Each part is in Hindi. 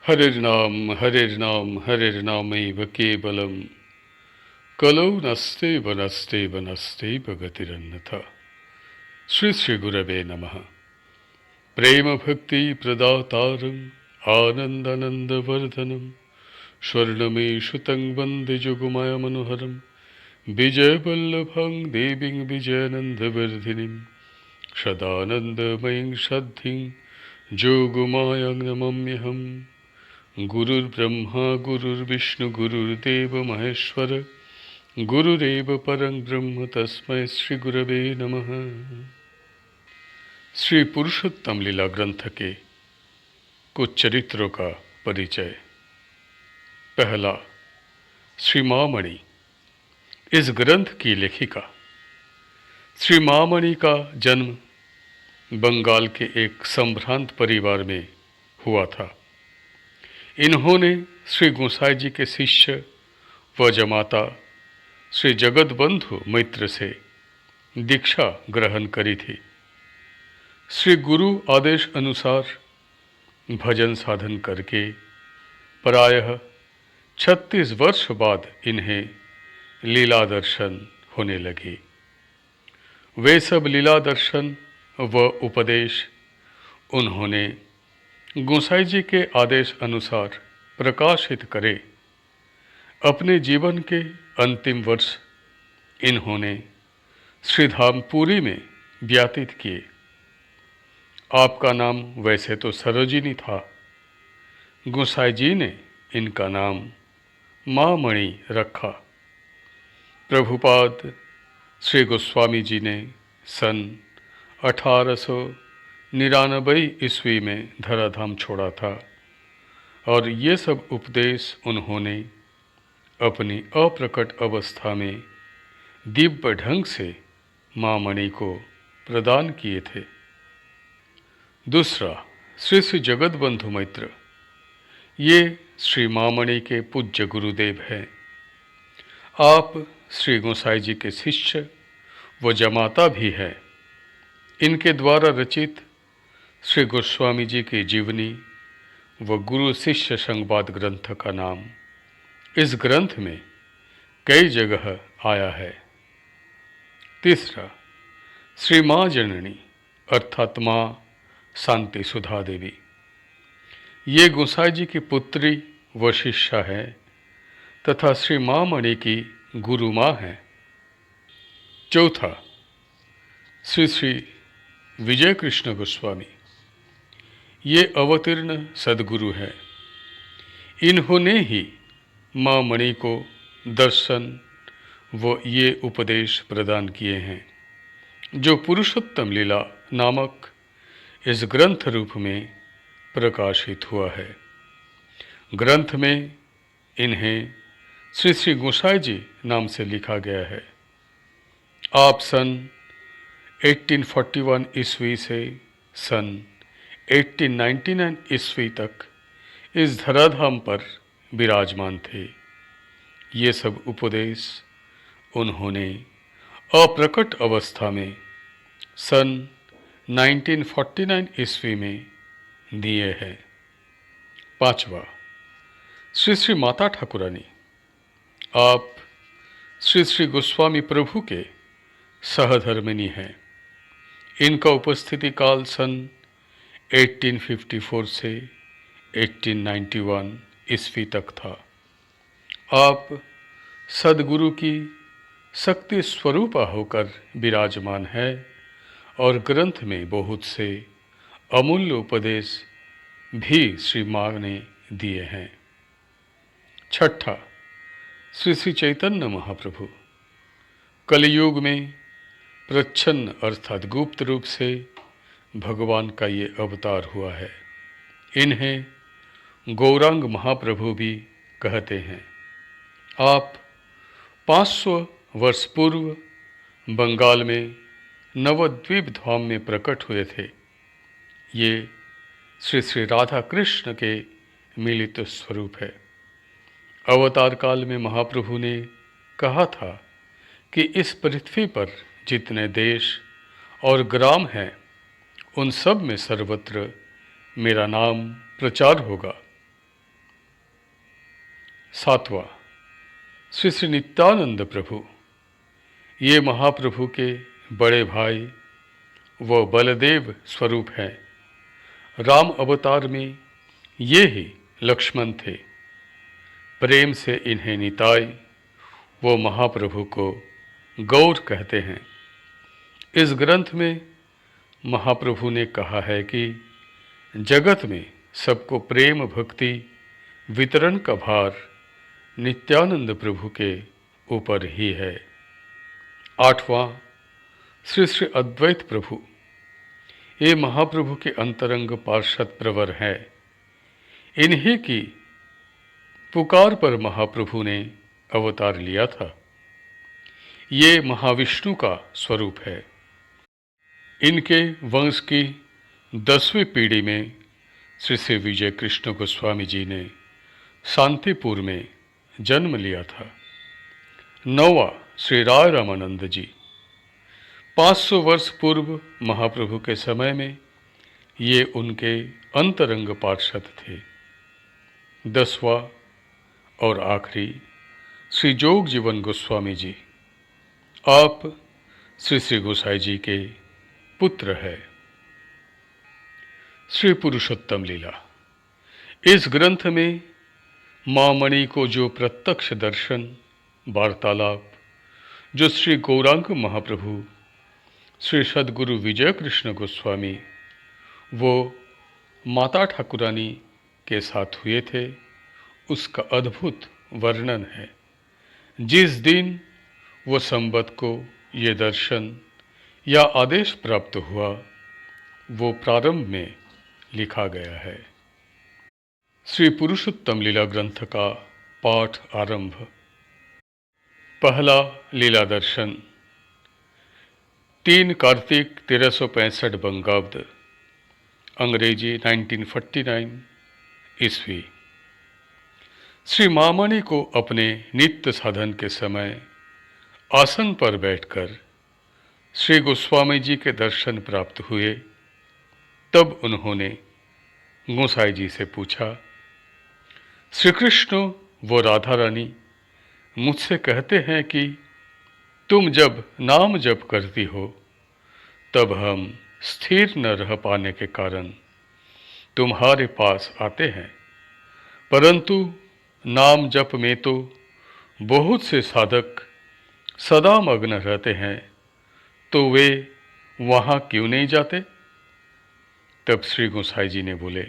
हरिर्नाम हरिर्नामैव केवलम कलौ नस्ते गतिरन्यथा। श्री श्री गुरवे नमः। प्रेम भक्ति प्रदातारं आनन्दानन्दवर्धनं स्वर्णमेषुतं वन्दे जुगुमय मनोहरं विजयवल्लभं देवीं विजयानन्दवर्धिनीं सदानन्दमयीं सद्धिं जोगुमायां नमाम्यहम्। गुरुर्ब्रह्मा गुरुर्विष्णु गुरुर्देव महेश्वर गुरुरेव परं ब्रह्म तस्मै श्री गुरवे नमः। श्री पुरुषोत्तम लीला ग्रंथ के कुछ चरित्रों का परिचय। पहला, श्री महामणि। इस ग्रंथ की लेखिका। श्री महामणि का जन्म बंगाल के एक संभ्रांत परिवार में हुआ था। इन्होंने श्री गोसाई जी के शिष्य व जमाता श्री जगतबंधु मित्र से दीक्षा ग्रहण करी थी। श्री गुरु आदेश अनुसार भजन साधन करके प्रायः 36 वर्ष बाद इन्हें लीला दर्शन होने लगे। वे सब लीला दर्शन व उपदेश उन्होंने गोसाई जी के आदेश अनुसार प्रकाशित करे। अपने जीवन के अंतिम वर्ष इन्होंने श्रीधामपुरी में व्यतीत किए। आपका नाम वैसे तो सरोजिनी था। गोसाई जी ने इनका नाम महामणि रखा। प्रभुपाद श्री गोस्वामी जी ने सन 1899 ईस्वी में धराधाम छोड़ा था और ये सब उपदेश उन्होंने अपनी अप्रकट अवस्था में दिव्य ढंग से महामणि को प्रदान किए थे। दूसरा, श्री श्री जगतबंधु मित्र। ये श्री महामणि के पूज्य गुरुदेव हैं। आप श्री गोसाई जी के शिष्य व जमाता भी हैं। इनके द्वारा रचित श्री गोस्वामी जी की जीवनी व गुरु शिष्य संवाद ग्रंथ का नाम इस ग्रंथ में कई जगह आया है। तीसरा, श्री माँ जननी अर्थात माँ शांति सुधा देवी। ये गोसाई जी की पुत्री व शिष्या है तथा श्री महामणि की गुरु माँ है। चौथा, श्री श्री विजय कृष्ण गोस्वामी। ये अवतीर्ण सद्गुरु हैं। इन्होंने ही महामणि को दर्शन व ये उपदेश प्रदान किए हैं जो पुरुषोत्तम लीला नामक इस ग्रंथ रूप में प्रकाशित हुआ है। ग्रंथ में इन्हें श्री श्री गोसाई जी नाम से लिखा गया है। आप सन 1841 ईस्वी से सन 1899 ईस्वी तक इस धराधाम पर विराजमान थे। ये सब उपदेश उन्होंने अप्रकट अवस्था में सन 1949 ईस्वी में दिए हैं। पांचवा, श्री श्री माता ठाकुरानी। आप श्री श्री गोस्वामी प्रभु के सहधर्मिणी हैं। इनका उपस्थिति काल सन 1854 से 1891 ईस्वी तक था। आप सदगुरु की शक्ति स्वरूपा होकर विराजमान है और ग्रंथ में बहुत से अमूल्य उपदेश भी श्री माँ ने दिए हैं। छठा, श्री श्री चैतन्य महाप्रभु। कलयुग में प्रच्छन्न अर्थात गुप्त रूप से भगवान का ये अवतार हुआ है। इन्हें गौरांग महाप्रभु भी कहते हैं। आप 500 वर्ष पूर्व बंगाल में नवद्वीप धाम में प्रकट हुए थे। ये श्री श्री राधा कृष्ण के मिलित स्वरूप है। अवतार काल में महाप्रभु ने कहा था कि इस पृथ्वी पर जितने देश और ग्राम हैं उन सब में सर्वत्र मेरा नाम प्रचार होगा। सातवां, श्री श्री नित्यानंद प्रभु। ये महाप्रभु के बड़े भाई व बलदेव स्वरूप हैं। राम अवतार में ये ही लक्ष्मण थे। प्रेम से इन्हें निताई वो महाप्रभु को गौर कहते हैं। इस ग्रंथ में महाप्रभु ने कहा है कि जगत में सबको प्रेम भक्ति वितरण का भार नित्यानंद प्रभु के ऊपर ही है। आठवां, श्री श्री अद्वैत प्रभु। ये महाप्रभु के अंतरंग पार्षद प्रवर हैं। इन्हीं की पुकार पर महाप्रभु ने अवतार लिया था। ये महाविष्णु का स्वरूप है। इनके वंश की 10वीं पीढ़ी में श्री श्री विजय कृष्ण गोस्वामी जी ने शांतिपुर में जन्म लिया था। 9वां, श्री राय रामानंद जी। 500 वर्ष पूर्व महाप्रभु के समय में ये उनके अंतरंग पार्षद थे। 10वां और आखिरी, श्री जोग जीवन गोस्वामी जी। आप श्री श्री गोसाई जी के पुत्र है। श्री पुरुषोत्तम लीला। इस ग्रंथ में मां मणि को जो प्रत्यक्ष दर्शन वार्तालाप जो श्री गौरांग महाप्रभु श्री सद्गुरु विजय कृष्ण गोस्वामी वो माता ठाकुरानी के साथ हुए थे, उसका अद्भुत वर्णन है। जिस दिन वो संबत को ये दर्शन या आदेश प्राप्त हुआ, वो प्रारंभ में लिखा गया है। श्री पुरुषोत्तम लीला ग्रंथ का पाठ आरंभ। पहला लीला दर्शन। 3 कार्तिक 1365 बंगाब्द, अंग्रेजी 1949 ईस्वी। श्री मामणि को अपने नित्य साधन के समय आसन पर बैठकर श्री गोस्वामी जी के दर्शन प्राप्त हुए। तब उन्होंने गोसाई जी से पूछा, श्री कृष्ण व राधा रानी मुझसे कहते हैं कि तुम जब नाम जप करती हो तब हम स्थिर न रह पाने के कारण तुम्हारे पास आते हैं, परंतु नाम जप में तो बहुत से साधक सदा मग्न रहते हैं, तो वे वहाँ क्यों नहीं जाते? तब श्री गोसाई जी ने बोले,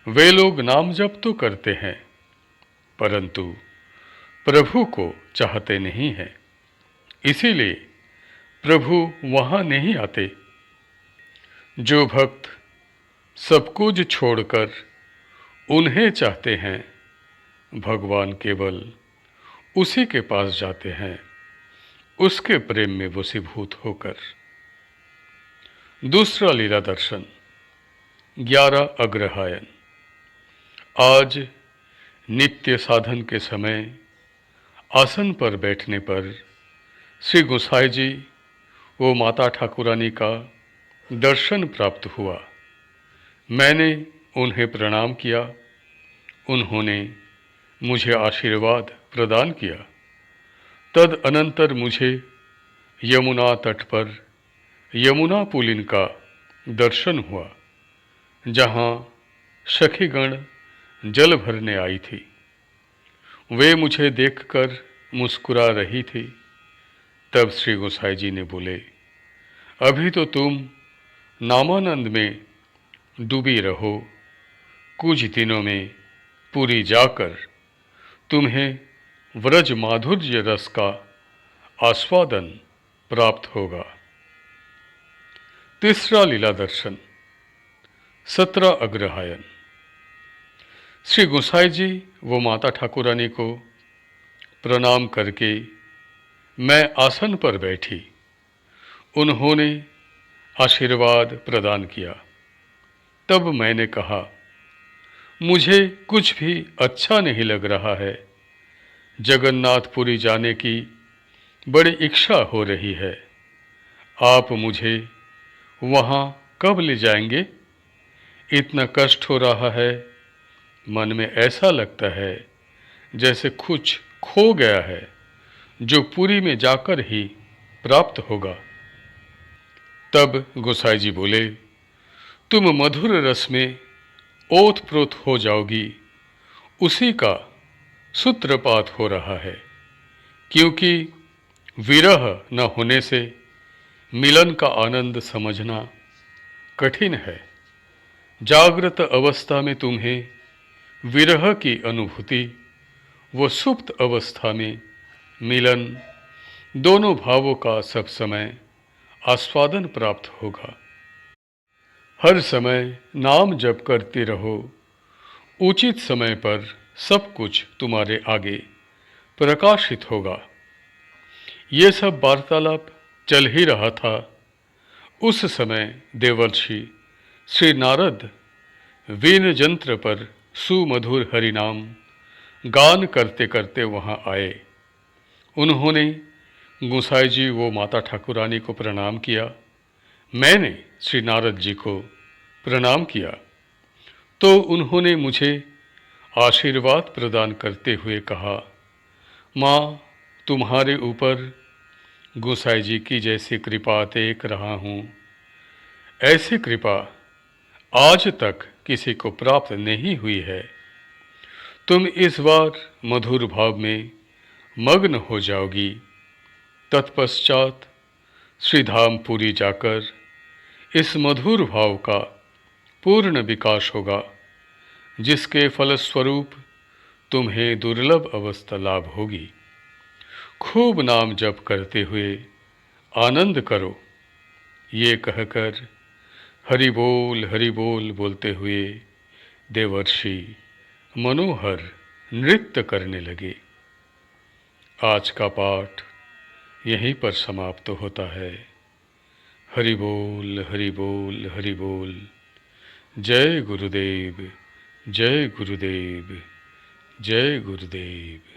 वे लोग नाम जप तो करते हैं परंतु प्रभु को चाहते नहीं हैं, इसीलिए प्रभु वहाँ नहीं आते। जो भक्त सब कुछ छोड़कर उन्हें चाहते हैं, भगवान केवल उसी के पास जाते हैं, उसके प्रेम में वशीभूत होकर। दूसरा लीला दर्शन। 11 अग्रहायण। आज नित्य साधन के समय आसन पर बैठने पर श्री गोसाई जी वो माता ठाकुरानी का दर्शन प्राप्त हुआ। मैंने उन्हें प्रणाम किया। उन्होंने मुझे आशीर्वाद प्रदान किया। तद अनंतर मुझे यमुना तट पर यमुना पुलिन का दर्शन हुआ, जहाँ सखीगण जल भरने आई थी। वे मुझे देखकर मुस्कुरा रही थी। तब श्री गोसाई जी ने बोले, अभी तो तुम नामानंद में डूबी रहो, कुछ दिनों में पुरी जाकर तुम्हें व्रज माधुर्य रस का आस्वादन प्राप्त होगा। तीसरा लीला दर्शन। 17 अग्रहायण। श्री गोसाई जी वो माता ठाकुरानी को प्रणाम करके मैं आसन पर बैठी। उन्होंने आशीर्वाद प्रदान किया। तब मैंने कहा, मुझे कुछ भी अच्छा नहीं लग रहा है। जगन्नाथपुरी जाने की बड़ी इच्छा हो रही है। आप मुझे वहाँ कब ले जाएंगे? इतना कष्ट हो रहा है। मन में ऐसा लगता है जैसे कुछ खो गया है जो पुरी में जाकर ही प्राप्त होगा। तब गोसाई जी बोले, तुम मधुर रस में ओत-प्रोत हो जाओगी, उसी का सूत्रपात हो रहा है, क्योंकि विरह न होने से मिलन का आनंद समझना कठिन है। जागृत अवस्था में तुम्हें विरह की अनुभूति व सुप्त अवस्था में मिलन, दोनों भावों का सब समय आस्वादन प्राप्त होगा। हर समय नाम जप करते रहो, उचित समय पर सब कुछ तुम्हारे आगे प्रकाशित होगा। ये सब वार्तालाप चल ही रहा था। उस समय देवर्षि श्री नारद वीण यंत्र पर सुमधुर हरिनाम गान करते करते वहां आए। उन्होंने गोसाई जी वो माता ठाकुरानी को प्रणाम किया। मैंने श्री नारद जी को प्रणाम किया तो उन्होंने मुझे आशीर्वाद प्रदान करते हुए कहा, माँ, तुम्हारे ऊपर गोसाई जी की जैसी कृपा देख रहा हूँ, ऐसी कृपा आज तक किसी को प्राप्त नहीं हुई है। तुम इस बार मधुर भाव में मग्न हो जाओगी। तत्पश्चात श्रीधाम पुरी जाकर इस मधुर भाव का पूर्ण विकास होगा, जिसके फलस्वरूप तुम्हें दुर्लभ अवस्था लाभ होगी। खूब नाम जप करते हुए आनंद करो। ये कहकर हरि बोल बोलते हुए देवर्षि मनोहर नृत्य करने लगे। आज का पाठ यहीं पर समाप्त होता है। हरि बोल हरि बोल हरि बोल। जय गुरुदेव, जय गुरुदेव, जय गुरुदेव।